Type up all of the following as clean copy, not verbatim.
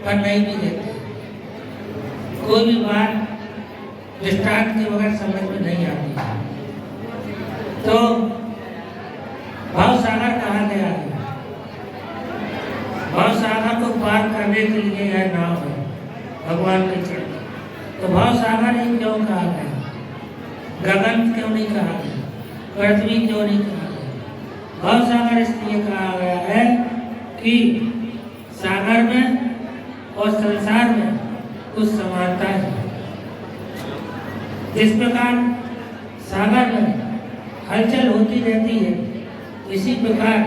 पर नहीं भी देते। कोई भी बात दृष्टांत के बगैर समझ में नहीं आती। तो भव सागर कहा गया है। भव सागर को पार करने के लिए यह नाव है भगवान के चरण। तो भव सागर ही क्यों कहा गया, गगन क्यों नहीं कहा गया, पृथ्वी क्यों नहीं कहा गया? भव सागर इसलिए कहा गया है कि सागर में और संसार में कुछ समानता है। जिस प्रकार सागर में हलचल होती रहती है, इसी प्रकार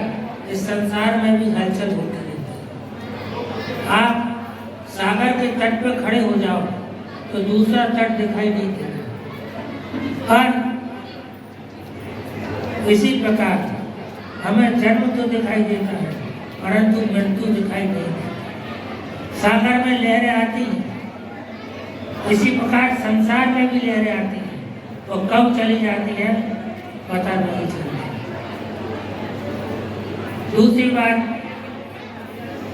इस संसार में भी हलचल होती रहती है। आप सागर के तट पर खड़े हो जाओ तो दूसरा तट दिखाई नहीं देगा। और इसी प्रकार हमें जन्म तो दिखाई देता है परंतु मृत्यु दिखाई नहीं देती। सागर में लहरें आती हैं, इसी प्रकार संसार में भी लहरें आती हैं, तो कब चली जाती है पता नहीं चलता। दूसरी बात,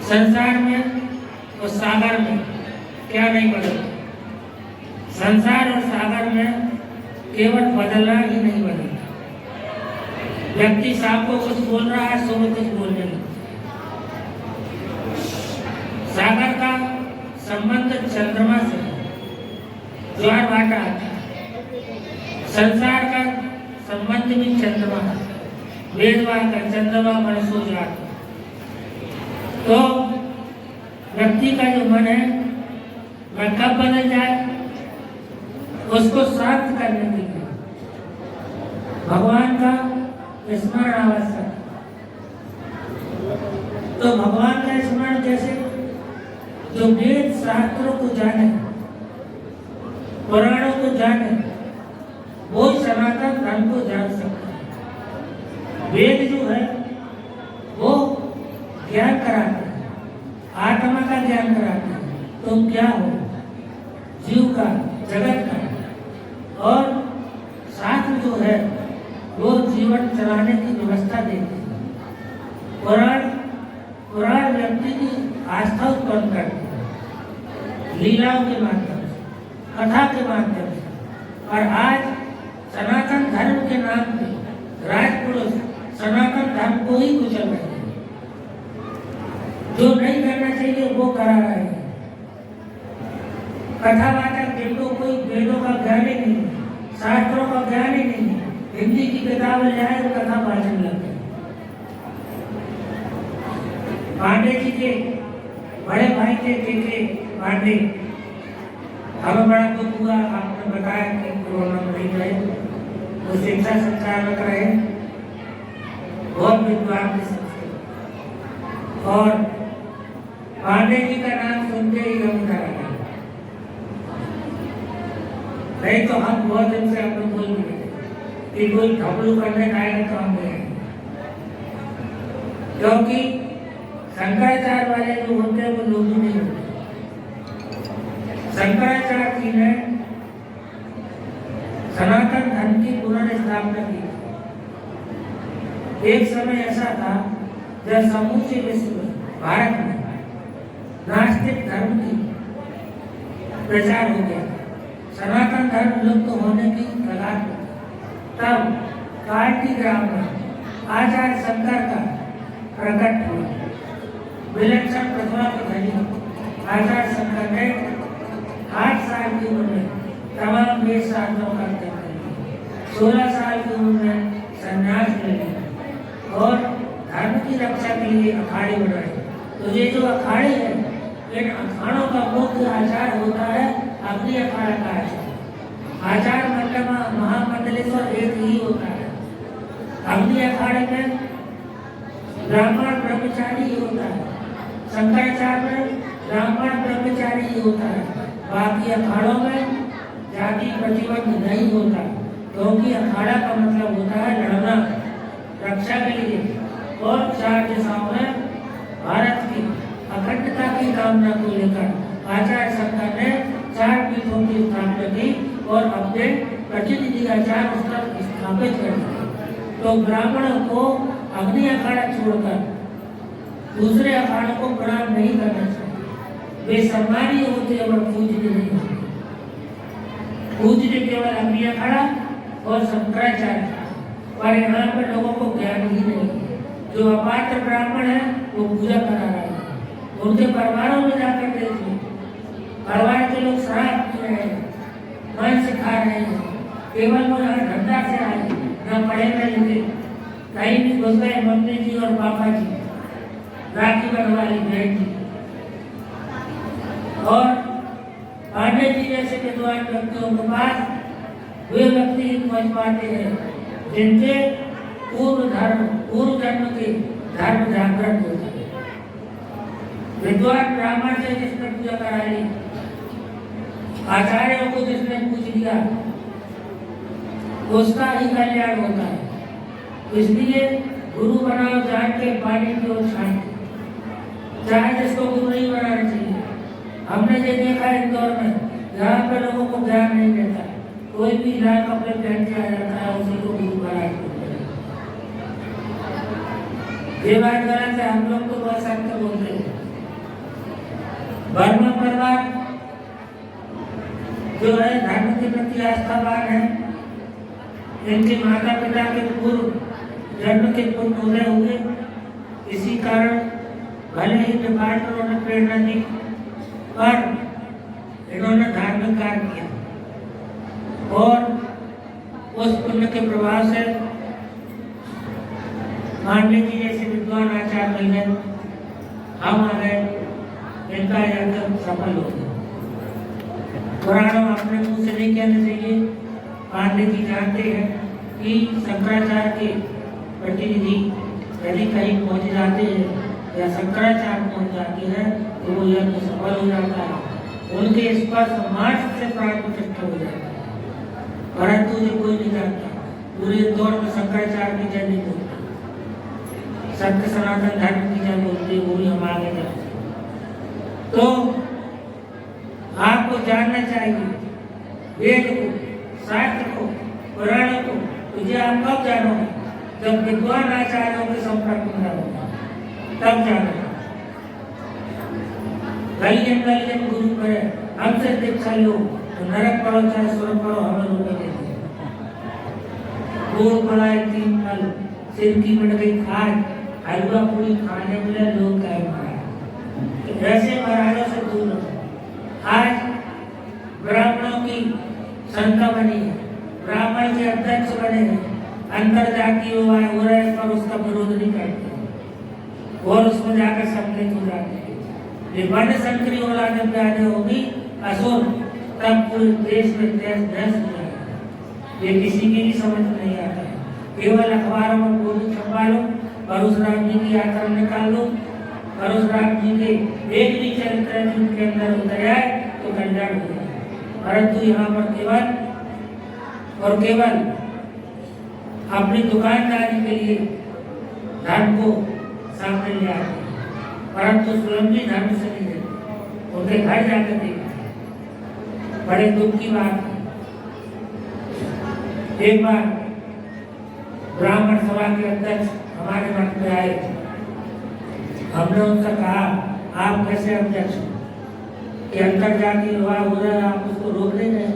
संसार में और सागर में क्या नहीं बदलता। संसार और सागर में केवल बदलना ही नहीं बदलता। व्यक्ति शाम को कुछ बोल रहा है, सुबह कुछ बोलने लगता है। सागर का संबंध चंद्रमा से, ज्वार भाटा आता है। संसार का संबंध भी चंद्रमा है, वेदवाद का चंद्रमा मन सो जाता। तो व्यक्ति का जो मन है वह कब बदल जाए, उसको शांत करने के लिए भगवान का स्मरण आवश्यक। तो भगवान का स्मरण कैसे? जो वेद शास्त्रों को जाने, पुराणों को जाने, वो सनातन धर्म को जान सकता है। वेद जो है वो ज्ञान कराते हैं, आत्मा का ज्ञान कराते हैं। तुम क्या हो, जीव का, जगत का। और शास्त्र जो है वो जीवन चलाने की व्यवस्था देते हैं। पुराण व्यक्ति की आस्था उत्पन्न करते हैं लीलाओं के माध्यम से, कथा के माध्यम से। और आज सनातन धर्म के नाम पे राजपुरुष सनातन धर्म को ही कुचल रहे हैं। जो नहीं करना चाहिए वो करा रहे हैं। कथावाचक जिनको कोई वेदों का ज्ञान ही नहीं है, शास्त्रों का ज्ञान ही नहीं है, हिंदी की किताब ले आए तो कथा वाचन लग गए। पांडे जी के बड़े भाई थे के पांडे, हमें बड़ा दुख हुआ। आपने बताया कि कोरोना में नहीं रहे, वो शिक्षा संचालक रहे, बहुत विद्वान थे। और पांडे जी का नाम सुनते ही हम डर गए। नहीं तो हम बहुत दिन से अपने बोल रहे कि कोई ढबलू करने का आएगा तो हम गए। क्योंकि शंकराचार्य वाले जो होते हैं वो लोग नहीं होते। शंकराचार्य जी ने सनातन धर्म की पुनर्स्थापना की। एक समय ऐसा था जब समूचे विश्व भारत में नास्तिक धर्म की प्रचार हो गया, सनातन धर्म लुप्त होने की कगार पर। तब कार्तिक ग्राम में आचार्य शंकर का प्रकट हुआ। विलक्षण प्रतिभा के धनी आचार्य शंकर ने 8 साल की उम्र में तमाम वेद साधनों का त्याग कर दिया। 16 साल की उम्र में संन्यास ले लिया और धर्म की रक्षा के लिए अखाड़े बढ़ाए। तो ये जो अखाड़े हैं, इन अखाड़ों का मुख्य आचार होता है अग्नि अखाड़ा का आचार। आचार मंडल महामंडलेश्वर एक ही होता है। अग्नि अखाड़े में ब्राह्मण ब्रह्मचारी ही होता है, शंकराचार्य में ब्राह्मण ब्रह्मचारी ही होता है। बाकी अखाड़ों में जाति प्रतिबंध नहीं होता, क्योंकि अखाड़ा का मतलब होता है लड़ना, रक्षा के लिए। और 4 दिशाओं में भारत की अखंडता की कामना को लेकर आचार्य शंकर ने 4 पीठों की स्थापना की और अपने प्रतिनिधि आचार उस पर स्थापित कर दिए। तो ब्राह्मणों को अग्नि अखाड़ा छोड़कर दूसरे अखाड़ों को प्रणाम नहीं करना चाहिए। वे सम्मानीय होते और पूजनीय नहीं होते। पूजनीय केवल अंबिया खड़ा और शंकराचार्य, पर यहाँ पर लोगों को ज्ञान ही नहीं है। जो अपात्र ब्राह्मण है वो पूजा करा रहा है, उनके परिवारों में जाकर देखिए, परिवार के लोग शराब पी रहे हैं, मांस खा रहे हैं, केवल वो यहाँ धंधा से आए, न पढ़े न लिखे, कहीं भी घुस गए मम्मी जी और पापा जी, राखी बनवाली बहन जी। और पांडे जी जैसे विद्वान व्यक्तियों के पास वे व्यक्ति ही पहुंच पाते हैं जिनके पूर्व जन्म के धर्म जागृत होता है। विद्वान ब्राह्मण से जिसने पूजा करा ली, आचार्यों को जिसने पूछ लिया, उसका ही कल्याण होता है। इसलिए गुरु बनाओ जान के पानी की ओर छान, चाहे जिसको गुरु नहीं बनाना चाहिए। हमने ये देखा इंदौर में, यहाँ पे लोगों को ज्ञान नहीं देता, कोई भी लाल कपड़े पहन के आ जाता है, उसी को गुरु बना। ये बात गलत है, हम लोग तो बहुत सख्त बोलते हैं। वर्मा परिवार जो है धर्म के प्रति आस्थावान है, इनके माता पिता के पूर्व जन्म के पुण्य उदय हुए, इसी कारण भले ही डिपार्टमेंट ने प्रेरणा दी पर इन्होंने धार्मिक कार्य किया और उस पुण्य के प्रभाव से पांडे जी जैसे विद्वान आचार्य मिल गए, हम आ गए, इनका यज्ञ सफल हो गया। पुराणों अपने मुंह से नहीं कहना चाहिए। पांडे जी जानते हैं कि शंकराचार्य के प्रतिनिधि यदि कहीं पहुंच जाते हैं या शंकराचार्य पहुंच जाते हैं तो वो यज्ञ सफल हो जाता है, उनके स्पर्श मार्च से प्राण प्रतिष्ठा हो जाता है। परंतु ये कोई नहीं जानता, पूरे दौर में शंकराचार्य की जय नहीं होती, सत्य सनातन धर्म की जय बोलती, वो भी हम आगे जाते। तो आपको जानना चाहिए वेद को, शास्त्र को, पुराण को, तुझे आप कब जानोगे? जब विद्वान आचार्यों के संपर्क में होगा, तब जानोगे। गलियन गुरु करे, हमसे दीक्षा लो तो नरक पढ़ो चाहे स्वर्ग पढ़ो, हमें रोके देते। दूध पढ़ाए 3 फल, सिर की मिट गई खाए, हलवा पूरी खाने मिले, लोग कहे मारा। ऐसे महाराजों से दूर रहो। आज ब्राह्मणों की संख्या बनी है, ब्राह्मण के अध्यक्ष बने हैं, अंतर जाति हो रहा है पर उसका विरोध नहीं करते और उसमें जाकर सम्मिलित हो जाते हैं। ये वर्ण संकरी औलादें प्यादे होगी असुर, तब पूरे देश में देश हो जाएगा। ये किसी की भी समझ में नहीं आता है। केवल अखबारों में बोली छपवा लो, परशुराम जी की यात्रा निकाल लो, परशुराम जी के एक भी चरित्र जिनके अंदर उतर जाए तो कल्याण हो जाए। परंतु यहाँ पर केवल अपनी दुकानदारी के लिए धर्म को सामने ले आते हैं, परंतु स्वयं भी धर्म से नहीं देते, उनके घर जाकर देखते। बड़े दुख की बात है। एक बार ब्राह्मण सभा के अध्यक्ष हमारे मठ में आए, हमने उनसे कहा आप कैसे अध्यक्ष कि अंतर जाति विवाह हो रहा है, आप उसको रोक नहीं रहे,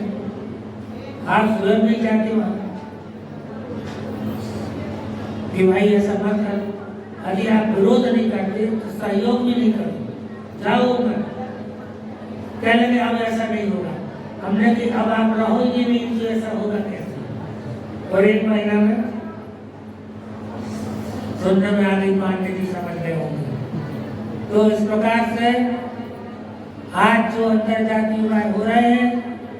आप स्वयं नहीं चाहते वहां कि भाई ऐसा मत करो। यदि आप विरोध नहीं करते तो सहयोग भी नहीं करो, जाओ मत। कह लगे अब ऐसा नहीं होगा। हमने कि अब आप रहोगे नहीं तो ऐसा होगा कैसे? और एक महीना में सुनने में आ गई, पांडे जी समझ गए होंगे। तो इस प्रकार से आज जो अंतर जाति विवाह हो रहे हैं,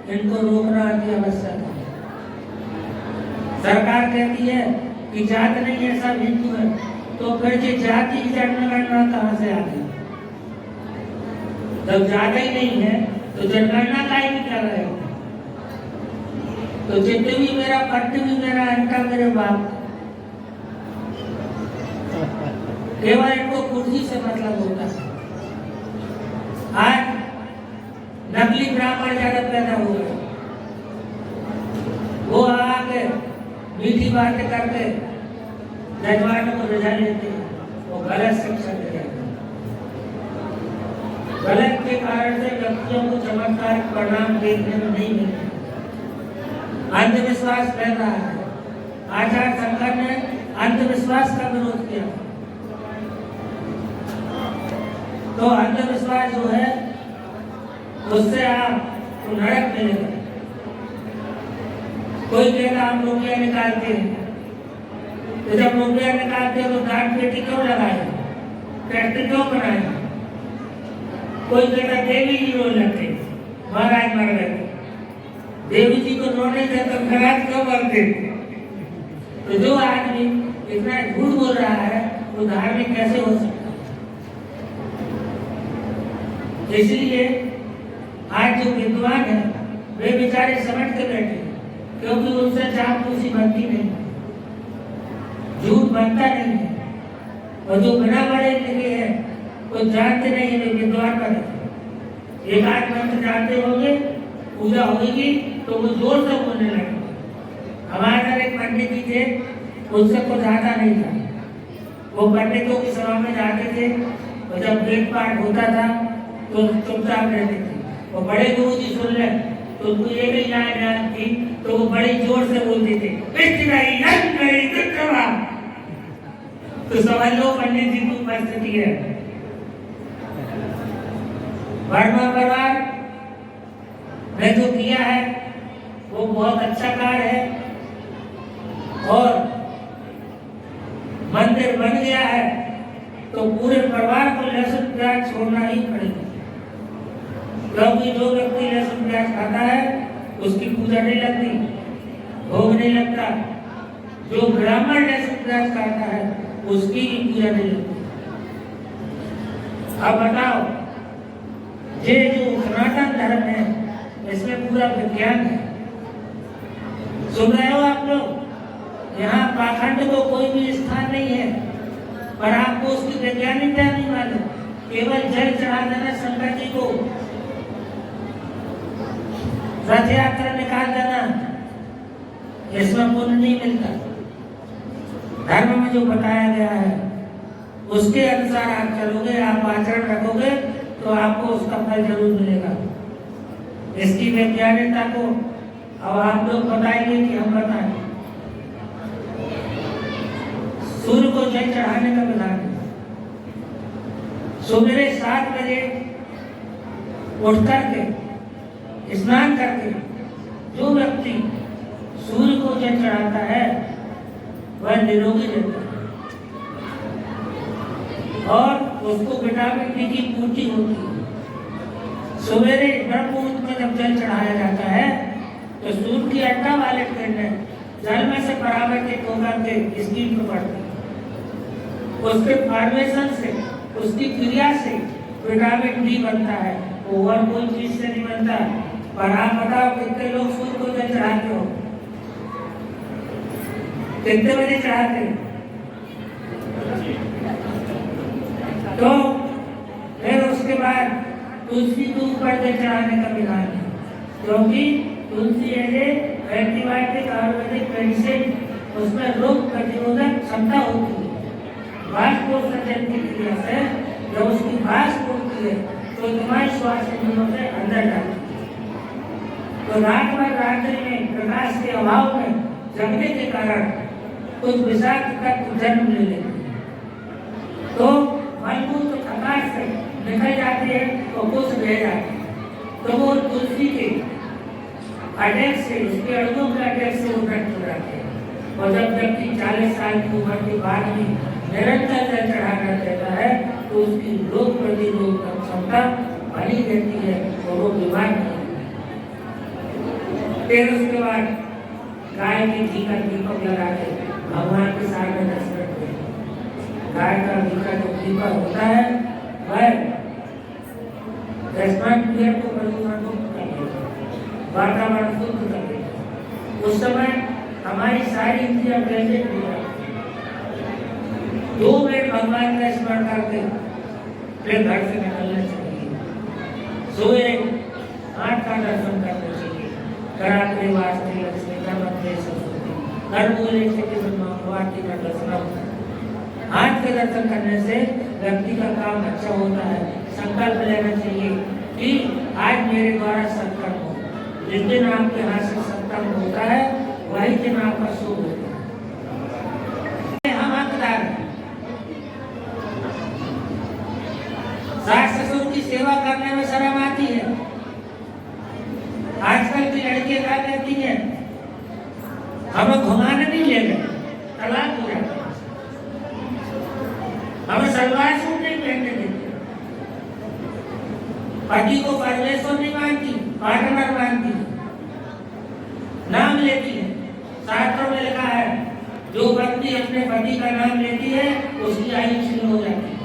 इनको रोकना अति आवश्यक है। सरकार कहती है कि जात नहीं है, सब हिंदू है, तो फिर ये जाति की जनगणना कहाँ से आ गई? जब जाता ही नहीं है तो जनगणना का ही कर रहे हो। तो चिट्ठी भी मेरा, पट्टी भी मेरा, अंटा मेरे बाप। केवल इनको कुर्सी से मतलब होता है। आज नकली ब्राह्मण ज्यादा पैदा हो गए, वो आके मीठी बातें करके जजमानों को रिझा लेते हैं, वो गलत शिक्षा दे जाते हैं। गलत के कारण से व्यक्तियों को चमत्कारिक परिणाम देखने में नहीं मिलते। अंधविश्वास फैल रहा है। आचार्य शंकर ने अंधविश्वास का विरोध किया। तो अंधविश्वास जो है उससे आपको नरक मिलेगा। कोई कहता हम रुपया निकालते हैं, तो जब रुपया निकालते हो तो दान पेटी क्यों लगाए, ट्रैक्टर क्यों बनाए? कोई कहता देवी जी रो लेते, महाराज मर गए, देवी जी को रोने थे तो खराब क्यों मरते? तो जो आदमी इतना झूठ बोल रहा है वो धार्मिक कैसे हो सकता? इसलिए आज जो विद्वान है वे बेचारे समझ के बैठे, क्योंकि उनसे चापलूसी बनती नहीं, झूठ बनता नहीं है। और जो बिना पढ़े लिखे हैं वो जानते नहीं है, वे विद्वान बने। एक आध मंत्र जानते होंगे, पूजा होगी तो वो जोर से बोलने लगे। हमारे एक पंडित जी थे, उनसे कुछ ज्यादा नहीं था। वो पंडितों की सभा में जाते थे और जब वेद पाठ होता था तो चुपचाप रहते थे। वो बड़े गुरु जी सुन ले तो उनको ये नहीं याद थी, तो वो बड़ी जोर से बोलते थे, तो समझ लो पंडित जी की उपस्थिति है। वर्मा परिवार ने जो किया है वो बहुत अच्छा कार्य है और मंदिर बन गया है तो पूरे परिवार को लहसुन प्याज छोड़ना ही पड़ेगा, क्योंकि जो व्यक्ति लहसुन प्याज खाता है उसकी पूजा नहीं लगती, भोग नहीं लगता। जो ब्राह्मण लहसुन प्याज खाता है उसकी भी पूजा नहीं लगती। अब बताओ, ये जो सनातन धर्म है इसमें पूरा विज्ञान है। सुन रहे हो आप लोग? यहाँ पाखंड को कोई भी स्थान नहीं है, पर आपको उसकी वैज्ञानिकता नहीं मालूम। केवल जल चढ़ा देना शंकर जी को, रथ यात्रा निकाल देना, इसमें पुण्य नहीं मिलता। धर्म में जो बताया गया है उसके अनुसार आप चलोगे, आप आचरण रखोगे तो आपको उसका फल जरूर मिलेगा। इसकी वैज्ञानिकता को अब आप लोग बताएंगे कि हम बताएं। सूर्य को जल चढ़ाने का विधान है। सुबह 7 बजे उठ करके स्नान करके जो व्यक्ति सूर्य को जल चढ़ाता है वह निरोगी रहता है और उसको विटामिन डी की पूर्ति होती है। सवेरे ब्रह्म मुहूर्त में जब जल चढ़ाया जाता है तो सूर्य की 18 वाले किरणें जल में से परावर्तित होकर के स्किन पर पड़ती है। उसके फॉर्मेशन से, उसकी क्रिया से विटामिन डी बनता है, और कोई चीज से नहीं बनता। पर आप बताओ कितने लोग सूर्य को जल चढ़ाते हो? कितने बजे चढ़ाते? तो फिर उसके बाद तुलसी के ऊपर जल चढ़ाने का विधान है, क्योंकि तुलसी एंटीबायोटिक आयुर्वेदिक मेडिसिन, उसमें रोग प्रतिरोधक क्षमता होती है। वाष्पोत्सर्जन की क्रिया से जब उसकी वाष्प होती है तो तुम्हारे श्वास इंद्रियों से अंदर जाती है। तो रात भर रात्रि में प्रकाश के अभाव में जगने के कारण कुछ विषाक्त तत्व जन्म ले लेते हैं। तो मलमूत्र आकाश से निकल जाते हैं और कुछ रह जाते हैं। तो वो तुलसी के अटैक से, उसके अणुओं के अटैक से वो नष्ट हो जाते हैं। और जब व्यक्ति 40 साल की उम्र के बाद भी निरंतर जल चढ़ाना रहता है तो उसकी रोग प्रतिरोधक क्षमता बनी रहती है और वो बीमार नहीं होता। फिर उसके बाद गाय के घी का दीपक लगा के भगवान के सामने दर्शन करते हैं। गाय का घी का जो दीपक होता है वह 10 मिनट को प्रदूषण मुक्त कर देता है, वातावरण शुद्ध कर देता है। उस समय हमारी सारी इंद्रियां कैसे हो जाती है। 2 मिनट भगवान का स्मरण करके फिर घर से निकलना चाहिए। सुबह 8 का दर्शन करना चाहिए। करात्रे वास्ते लक्ष्मी नमस्ते सरस्वती कर्मूले से भगवान का दर्शन। हाथ के दर्शन करने से व्यक्ति का काम अच्छा होता है। संकल्प लेना चाहिए कि आज मेरे द्वारा सत्कर्म हो। जिस दिन आपके हाथ से सत्कर्म होता है वही दिन आपका शुभ होता है। हम हकदार हैं। सास ससुर की सेवा करने में शर्म आती है। आजकल की लड़कियां क्या कहती हैं, हमें घुमाने नहीं ले गए, तलाक हो जाता, हमें सलवार सूट नहीं पहनने देते, पति को परमेश्वर नहीं मानती, पार्टनर मानती, नाम लेती है। शास्त्रों में लिखा है जो व्यक्ति अपने पति का नाम लेती है उसकी आयु क्षीण हो जाती है,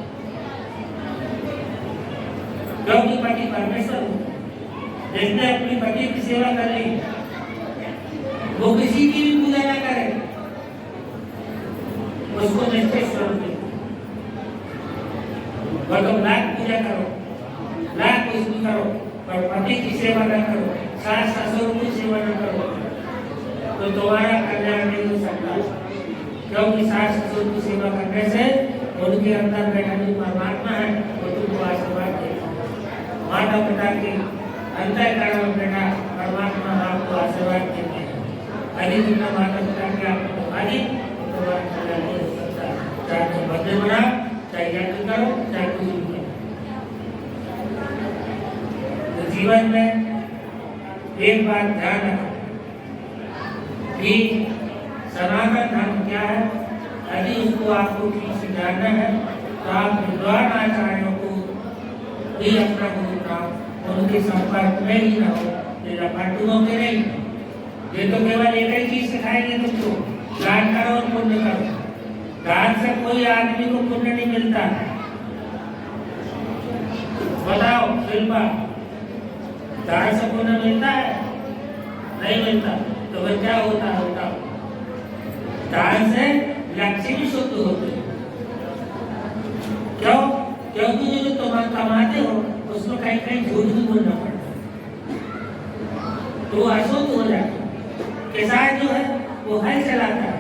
क्योंकि पति परमेश्वर होता है। जिसने अपनी पति की सेवा कर ली वो किसी की भी पूजा न करे, उसको निश्चित स्वरूप दे। तुम लाख पूजा करो, लाख कुछ भी करो, पर पति की सेवा न करो, सास ससुर की सेवा न करो, तो तुम्हारा कल्याण नहीं हो सकता। क्योंकि सास ससुर की सेवा करने से उनके अंदर बैठा जो परमात्मा है वो तुमको आशीर्वाद देगा। माता पिता के अंतःकरण में बैठा परमात्मा आपको आशीर्वाद देते हैं। यदि तुमने माता पिता की आपको तुम्हारी तुम्हारा कल्याण नहीं हो सकता। चाहे तुम मंदिर बनाओ, चाहे यज्ञ करो, चाहे कुछ भी करो। तो जीवन में एक बात ध्यान रखो कि सनातन धर्म क्या है। यदि उसको आपको ठीक से जानना है तो आप विद्वान आचार्यों को भी अपना गुरु बनाओ, उनके संपर्क में ही रहो, तेरा फाटुओं के नहीं। ये तो केवल एक ही चीज सिखाएंगे तुमको, दान करो और पुण्य करो। दान से कोई आदमी को पुण्य नहीं मिलता। बताओ शिल्पा, दान से पुण्य मिलता है? नहीं मिलता। तो फिर क्या होता है? दान से लक्ष्मी शुद्ध होती है। क्यों? क्योंकि जो तुम कमाते हो उसमें कहीं कहीं झूठ भी बोलना पड़ता है, तो अशुद्ध हो जाता है। किसान जो है वो हल चलाता है,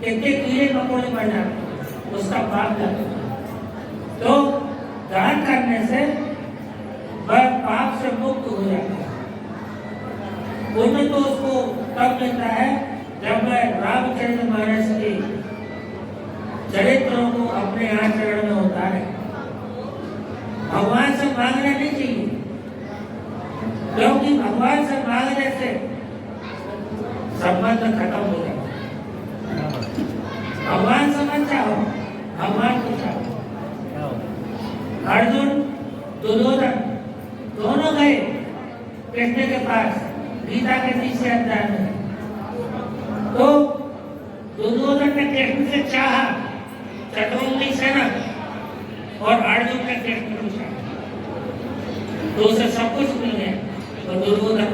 कितने कीड़े मकोड़े पड़ जाते हैं, उसका पाप लगता है। तो दान करने से वह पाप से मुक्त हो जाता है। पुण्य तो उसको तब मिलता है जब वह रामचंद्र मानस के चरित्रों को अपने आचरण में उतारे। भगवान से मांगना नहीं चाहिए, क्योंकि भगवान से मांगने से संबंध खत्म हो जाता है। भगवान से मत चाहो, भगवान को चाहो। अर्जुन दुर्योधन दोनों गए कृष्ण के पास गीता के 30 अध्याय में। तो दुर्योधन ने कृष्ण से चाहा चतुर्मुखी सेना और अर्जुन ने कृष्ण को चाहा, तो उसे सब कुछ मिल गया। तो दुर्योधन